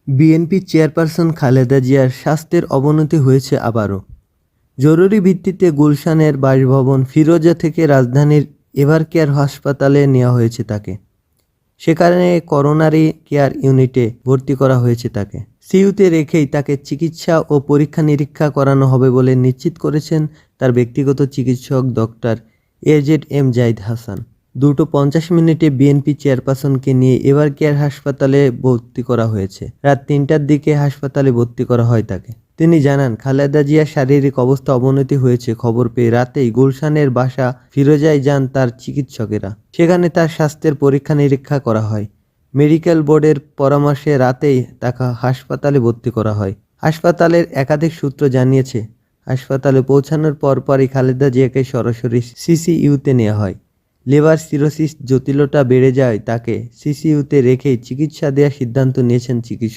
BNP chairperson Khaleda জিয়ার স্বাস্থ্যের অবনতি হয়েছে আবারও। জরুরি ভিত্তিতে গুলশানের বাসভবন ফিরোজা থেকে রাজধানীর এভারকেয়ার হাসপাতালে নেওয়া হয়েছে তাকে। সেখানে করোনারি কেয়ার ইউনিটে ভর্তি করা হয়েছে তাকে। সিইউতে রেখেই তাকে চিকিৎসা ও পরীক্ষা নিরীক্ষা করানো হবে বলে নিশ্চিত করেছেন তার ব্যক্তিগত চিকিৎসক doctor AZ Zahid Hasan. 2:50 BNP চেয়ারপারসনকে নিয়ে এভারকেয়ার হাসপাতালে ভর্তি করা হয়েছে। রাত 3টার দিকে হাসপাতালে ভর্তি করা হয় তাকে। তিনি জানান, খালেদা জিয়ার শারীরিক অবস্থা অবনতি হয়েছে খবর পেয়ে রাতেই গুলশানের বাসা ফিরোজায় যান তার চিকিৎসকেরা। সেখানে তার স্বাস্থ্যের পরীক্ষা নিরীক্ষা করা হয়। মেডিকেল বোর্ডের পরামর্শে রাতেই তাকে হাসপাতালে ভর্তি করা হয়। হাসপাতালের একাধিক সূত্র জানিয়েছে, হাসপাতালে পৌঁছানোর পরপরই খালেদা জিয়াকে সরাসরি সিসিইউতে নেওয়া হয়। লিভার সিরোসিস জটিলতা বেড়ে যায় তাকে সিসিইউতে রেখেই চিকিৎসা দেওয়ার সিদ্ধান্ত নিয়েছেন চিকিৎসক।